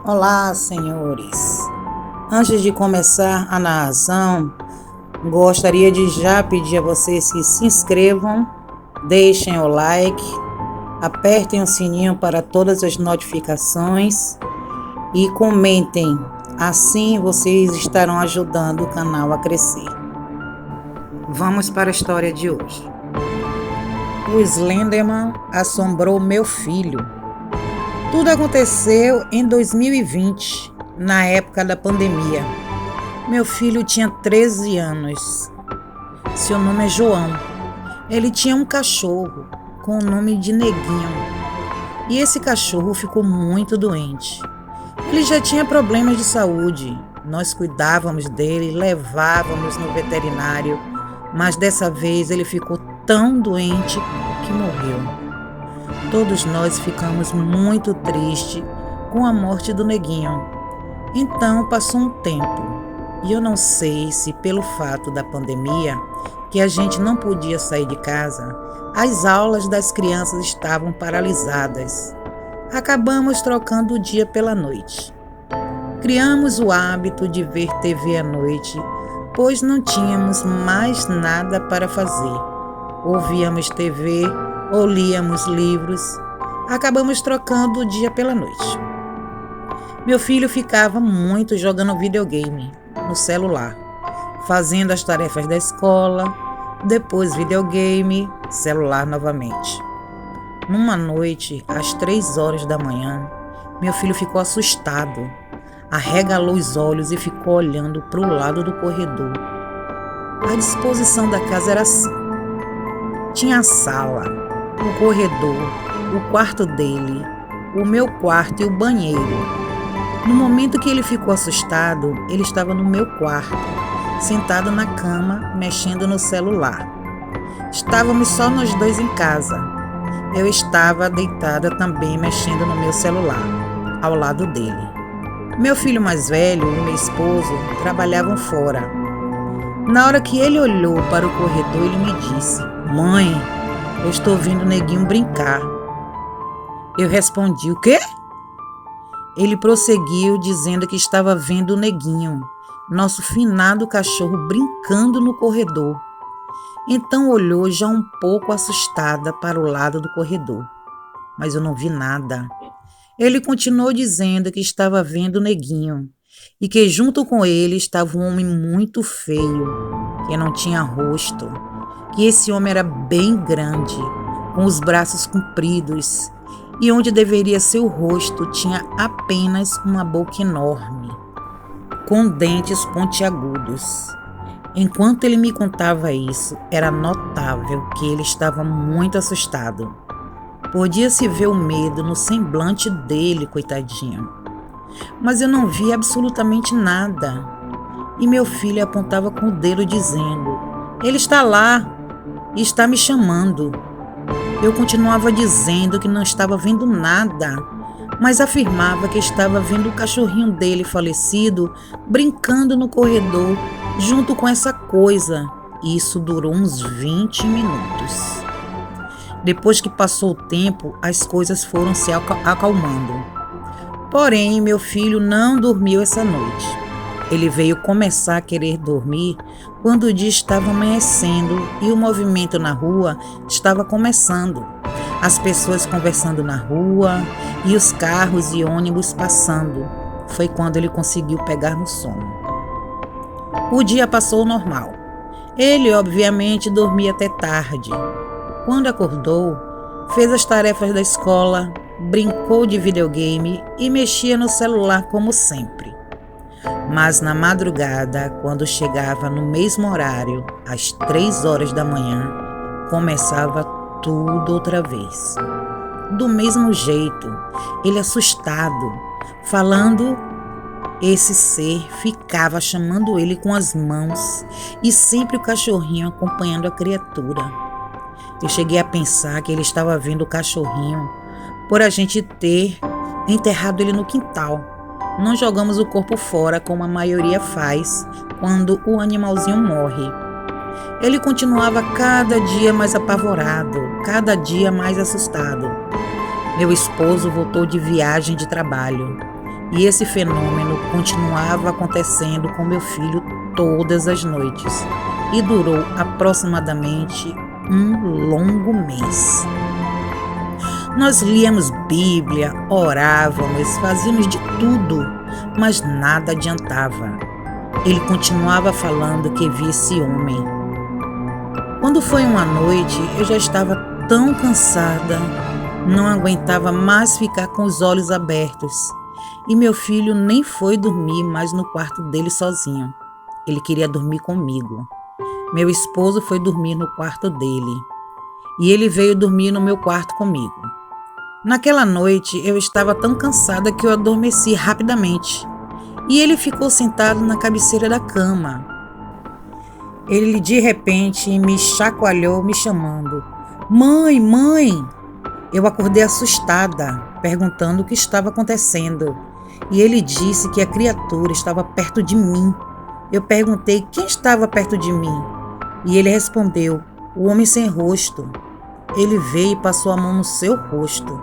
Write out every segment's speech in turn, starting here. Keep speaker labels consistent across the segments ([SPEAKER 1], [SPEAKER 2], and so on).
[SPEAKER 1] Olá, senhores. Antes de começar a narração, gostaria de já pedir a vocês que se inscrevam, deixem o like, apertem o sininho para todas as notificações e comentem. Assim vocês estarão ajudando o canal a crescer. Vamos para a história de hoje. O Slenderman assombrou meu filho. Tudo aconteceu em 2020, na época da pandemia. Meu filho tinha 13 anos. Seu nome é João. Ele tinha um cachorro com o nome de Neguinho. E esse cachorro ficou muito doente. Ele já tinha problemas de saúde. Nós cuidávamos dele, levávamos no veterinário, mas dessa vez ele ficou tão doente que morreu. Todos nós ficamos muito tristes com a morte do Neguinho. Então passou um tempo, e eu não sei se pelo fato da pandemia, que a gente não podia sair de casa, as aulas das crianças estavam paralisadas. Acabamos trocando o dia pela noite. Criamos o hábito de ver TV à noite, pois não tínhamos mais nada para fazer. Ouvíamos TV ou líamos livros. Acabamos trocando o dia pela noite. Meu filho ficava muito jogando videogame no celular, fazendo as tarefas da escola, depois videogame, celular novamente. Numa noite, às 3 horas da manhã, meu filho ficou assustado, arregalou os olhos e ficou olhando para o lado do corredor. A disposição da casa era assim: tinha a sala, o corredor, o quarto dele, o meu quarto e o banheiro. No momento que ele ficou assustado, ele estava no meu quarto, sentado na cama, mexendo no celular. Estávamos só nós dois em casa. Eu estava deitada também, mexendo no meu celular, ao lado dele. Meu filho mais velho e meu esposo trabalhavam fora. Na hora que ele olhou para o corredor, ele me disse: "Mãe, eu estou vendo o Neguinho brincar." Eu respondi: "O quê?" Ele prosseguiu dizendo que estava vendo o Neguinho, nosso finado cachorro, brincando no corredor. Então olhou já um pouco assustada para o lado do corredor, mas eu não vi nada. Ele continuou dizendo que estava vendo o Neguinho e que junto com ele estava um homem muito feio, que não tinha rosto, que esse homem era bem grande, com os braços compridos, e onde deveria ser o rosto tinha apenas uma boca enorme, com dentes pontiagudos. Enquanto ele me contava isso, era notável que ele estava muito assustado. Podia-se ver o medo no semblante dele, coitadinho. Mas eu não vi absolutamente nada. E meu filho apontava com o dedo dizendo: "Ele está lá e está me chamando." Eu continuava dizendo que não estava vendo nada, mas afirmava que estava vendo o cachorrinho dele falecido brincando no corredor junto com essa coisa. E isso durou uns 20 minutos. Depois que passou o tempo, as coisas foram se acalmando. Porém, meu filho não dormiu essa noite. Ele veio começar a querer dormir quando o dia estava amanhecendo e o movimento na rua estava começando. As pessoas conversando na rua e os carros e ônibus passando. Foi quando ele conseguiu pegar no sono. O dia passou normal. Ele, obviamente, dormia até tarde. Quando acordou, fez as tarefas da escola, brincou de videogame e mexia no celular como sempre. Mas na madrugada, quando chegava no mesmo horário, às 3 horas da manhã, começava tudo outra vez. Do mesmo jeito, ele assustado, falando, esse ser ficava chamando ele com as mãos e sempre o cachorrinho acompanhando a criatura. Eu cheguei a pensar que ele estava vendo o cachorrinho por a gente ter enterrado ele no quintal. Não jogamos o corpo fora como a maioria faz quando o animalzinho morre. Ele continuava cada dia mais apavorado, cada dia mais assustado. Meu esposo voltou de viagem de trabalho E esse fenômeno continuava acontecendo com meu filho todas as noites e durou aproximadamente um longo mês. Nós líamos Bíblia, orávamos, fazíamos de tudo, mas nada adiantava. Ele continuava falando que via esse homem. Quando foi uma noite, eu já estava tão cansada, não aguentava mais ficar com os olhos abertos. E meu filho nem foi dormir mais no quarto dele sozinho. Ele queria dormir comigo. Meu esposo foi dormir no quarto dele. E ele veio dormir no meu quarto comigo. Naquela noite, eu estava tão cansada que eu adormeci rapidamente. E ele ficou sentado na cabeceira da cama. Ele de repente me chacoalhou, me chamando. Mãe, mãe! Eu acordei assustada, perguntando o que estava acontecendo. E ele disse que a criatura estava perto de mim. Eu perguntei quem estava perto de mim. E ele respondeu, o homem sem rosto. Ele veio e passou a mão no seu rosto.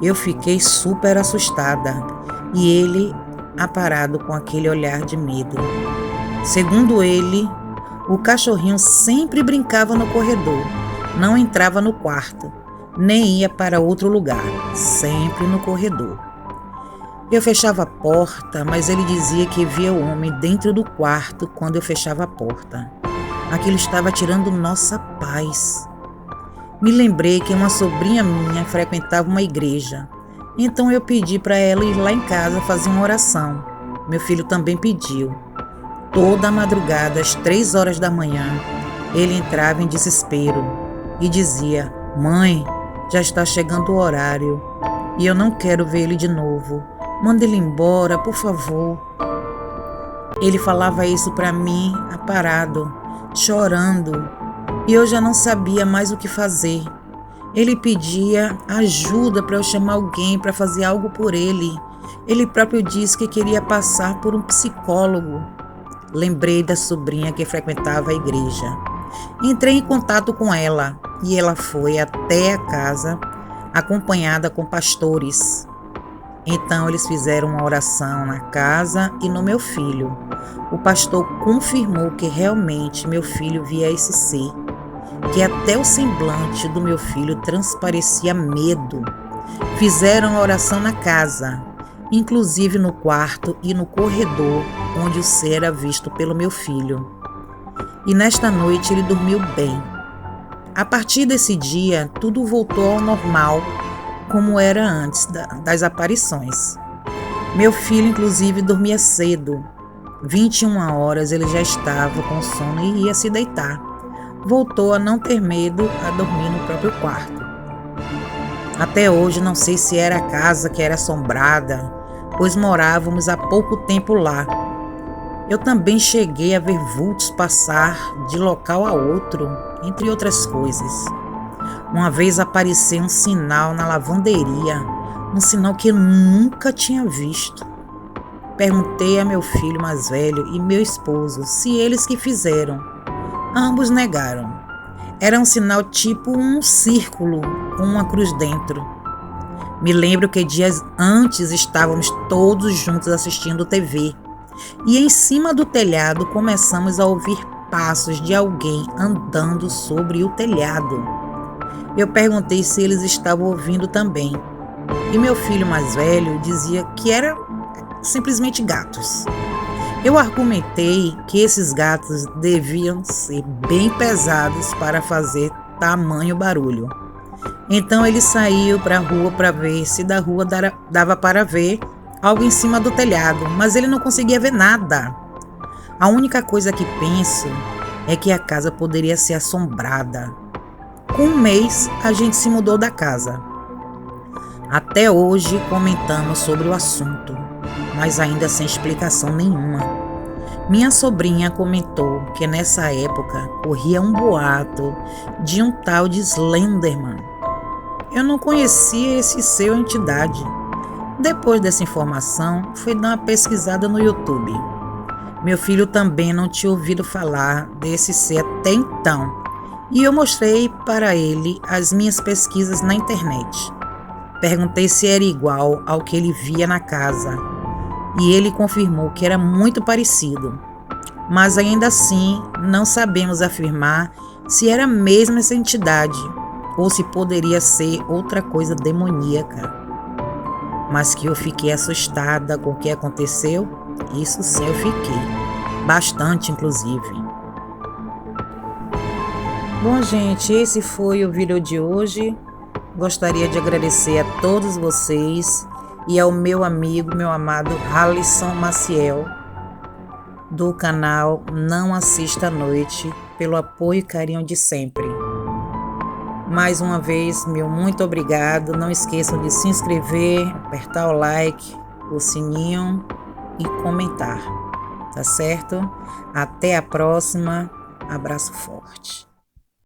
[SPEAKER 1] Eu fiquei super assustada e ele aparado com aquele olhar de medo. Segundo ele, o cachorrinho sempre brincava no corredor, não entrava no quarto, nem ia para outro lugar, sempre no corredor. Eu fechava a porta, mas ele dizia que via o homem dentro do quarto quando eu fechava a porta. Aquilo estava tirando nossa paz. Me lembrei que uma sobrinha minha frequentava uma igreja. Então eu pedi para ela ir lá em casa fazer uma oração. Meu filho também pediu. Toda a madrugada, às 3 horas da manhã, ele entrava em desespero e dizia, mãe, já está chegando o horário e eu não quero ver ele de novo. Manda ele embora, por favor. Ele falava isso para mim, aparado, chorando. E eu já não sabia mais o que fazer. Ele pedia ajuda para eu chamar alguém para fazer algo por ele. Ele próprio disse que queria passar por um psicólogo. Lembrei da sobrinha que frequentava a igreja. Entrei em contato com ela e ela foi até a casa acompanhada com pastores. Então eles fizeram uma oração na casa e no meu filho. O pastor confirmou que realmente meu filho via esse ser. Que até o semblante do meu filho transparecia medo. Fizeram a oração na casa, inclusive no quarto e no corredor, onde o ser era visto pelo meu filho. E nesta noite ele dormiu bem. A partir desse dia, tudo voltou ao normal, como era antes das aparições. Meu filho, inclusive, dormia cedo. 21 horas ele já estava com sono e ia se deitar. Voltou a não ter medo a dormir no próprio quarto. Até hoje não sei se era a casa que era assombrada, pois morávamos há pouco tempo lá. Eu também cheguei a ver vultos passar de local a outro, entre outras coisas. Uma vez apareceu um sinal na lavanderia, um sinal que eu nunca tinha visto. Perguntei a meu filho mais velho e meu esposo se eles que fizeram. Ambos negaram. Era um sinal tipo um círculo com uma cruz dentro. Me lembro que dias antes estávamos todos juntos assistindo TV. E em cima do telhado começamos a ouvir passos de alguém andando sobre o telhado. Eu perguntei se eles estavam ouvindo também. E meu filho mais velho dizia que eram simplesmente gatos. Eu argumentei que esses gatos deviam ser bem pesados para fazer tamanho barulho. Então ele saiu para a rua para ver se da rua dava para ver algo em cima do telhado, mas ele não conseguia ver nada. A única coisa que penso é que a casa poderia ser assombrada. Com um mês, a gente se mudou da casa. Até hoje comentamos sobre o assunto, mas ainda sem explicação nenhuma. Minha sobrinha comentou que nessa época corria um boato de um tal de Slenderman. Eu não conhecia esse ser ou entidade. Depois dessa informação, fui dar uma pesquisada no YouTube. Meu filho também não tinha ouvido falar desse ser até então, e eu mostrei para ele as minhas pesquisas na internet. Perguntei se era igual ao que ele via na casa. e ele confirmou que era muito parecido, mas ainda assim não sabemos afirmar se era mesmo essa entidade ou se poderia ser outra coisa demoníaca. Mas que eu fiquei assustada com o que aconteceu, isso sim eu fiquei, bastante inclusive. Bom, gente, esse foi o vídeo de hoje. Gostaria de agradecer a todos vocês e ao meu amigo, meu amado Alisson Maciel, do canal Não Assista à Noite, pelo apoio e carinho de sempre. Mais uma vez, meu muito obrigado. Não esqueçam de se inscrever, apertar o like, o sininho e comentar, tá certo? Até a próxima. Abraço forte.